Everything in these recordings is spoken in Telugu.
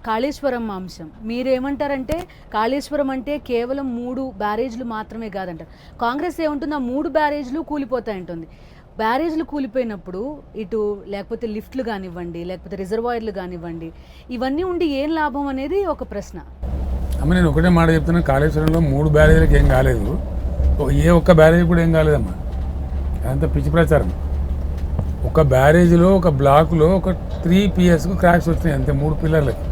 కాళేశ్వరం అంశం మీరేమంటారంటే కాళేశ్వరం అంటే కేవలం 3 బ్యారేజ్లు మాత్రమే కాదంటారు. కాంగ్రెస్ ఏమంటుంది, ఆ 3 బ్యారేజ్లు కూలిపోతాయంటుంది. బ్యారేజ్లు కూలిపోయినప్పుడు ఇటు లేకపోతే లిఫ్ట్లు కానివ్వండి, లేకపోతే రిజర్వాయర్లు కానివ్వండి, ఇవన్నీ ఉండి ఏం లాభం అనేది ఒక ప్రశ్న. అమ్మ నేను ఒకటే మాట చెప్తున్నాను, కాళేశ్వరంలో 3 బ్యారేజీలకు ఏం కాలేదు, ఏ ఒక్క బ్యారేజ్ కూడా ఏం కాలేదమ్మా. అదంతా పిచ్చి ప్రచారం. ఒక బ్యారేజ్లో ఒక బ్లాకులో ఒక 3 PSకు క్రాక్స్ వచ్చినాయి అంతే, 3 పిల్లర్లకి.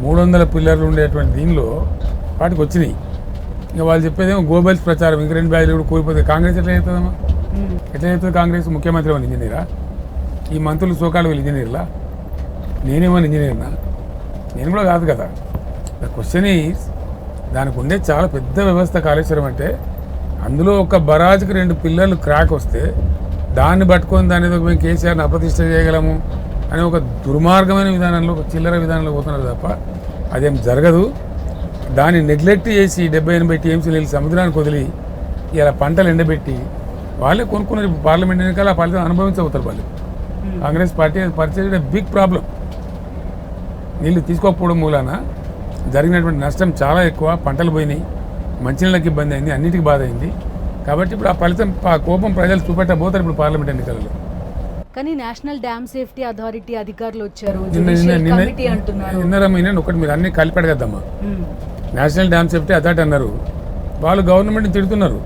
300 పిల్లర్లు ఉండేటువంటి దీనిలో వాటికి వచ్చినాయి. ఇంకా వాళ్ళు చెప్పేదేమో గోబెల్స్ ప్రచారం, ఇంక 2 బ్యారేజ్లు కూడా కూలిపోతాయి. కాంగ్రెస్ ఎట్లా అవుతుందమ్మా? ఎట్లా అవుతుంది కాంగ్రెస్? ముఖ్యమంత్రి ఏమైనా ఇంజనీరా? ఈ మంత్రులు సోకాళ్ళు వీళ్ళు ఇంజనీర్లా? నేనేమన్నా ఇంజనీర్నా? నేను కూడా కాదు కదా. ద క్వశ్చన్ ఈజ్, దానికి ఉండే చాలా పెద్ద వ్యవస్థ కాళేశ్వరం అంటే. అందులో ఒక బరాజ్కి 2 పిల్లర్లు క్రాక్ వస్తే దాన్ని పట్టుకొని దాని ఏదో మేము కేసీఆర్ని అప్రతిష్ట చేయగలము అని ఒక దుర్మార్గమైన విధానంలో, ఒక చిల్లర విధానంలో పోతున్నారు తప్ప అదేం జరగదు. దాన్ని నెగ్లెక్ట్ చేసి 70-80 TMC నీళ్ళు సముద్రానికి వదిలి ఇలా పంటలు ఎండబెట్టి వాళ్ళే కొనుక్కున్నారు. ఇప్పుడు పార్లమెంట్ ఎన్నికలు ఆ ఫలితం అనుభవించబోతారు వాళ్ళు. కాంగ్రెస్ పార్టీ పరిచయం బిగ్ ప్రాబ్లం. నీళ్ళు తీసుకోకపోవడం మూలాన జరిగినటువంటి నష్టం చాలా ఎక్కువ. పంటలు పోయినాయి, మంచినీళ్ళకి ఇబ్బంది అయింది, అన్నిటికీ బాధ అయింది. కాబట్టి ఇప్పుడు ఆ ఫలితం, ఆ కోపం ప్రజలు చూపెట్టబోతారు ఇప్పుడు పార్లమెంట్ ఎన్నికలలో. కానీ నేషనల్ డ్యామ్ సేఫ్టీ అథారిటీ అధికారులు వచ్చారు, నిన్న ఒకటి మీరు అన్ని కలిపాడు కదమ్మా. నేషనల్ డ్యామ్ సేఫ్టీ అథారిటీ అన్నారు, వాళ్ళు గవర్నమెంట్ని తిడుతున్నారు.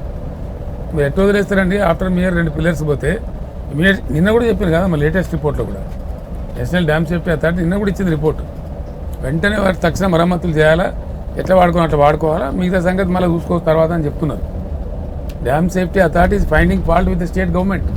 మీరు ఎట్లా వదిలేస్తారండి? ఆఫ్టర్ మీ ఇయర్ 2 పిల్లర్స్ పోతే ఇమీడియట్, నిన్న కూడా చెప్పారు కదా మా లేటెస్ట్ రిపోర్ట్లో కూడా. నేషనల్ డ్యామ్ సేఫ్టీ అథారిటీ నిన్న కూడా ఇచ్చింది రిపోర్ట్. వెంటనే వారికి తక్షణ మరమ్మతులు చేయాలా, ఎట్లా వాడుకోవాలి అట్లా వాడుకోవాలా, మిగతా సంగతి మళ్ళీ చూసుకోవచ్చు తర్వాత అని చెప్తున్నారు. Dam safety authority is finding fault with the state government.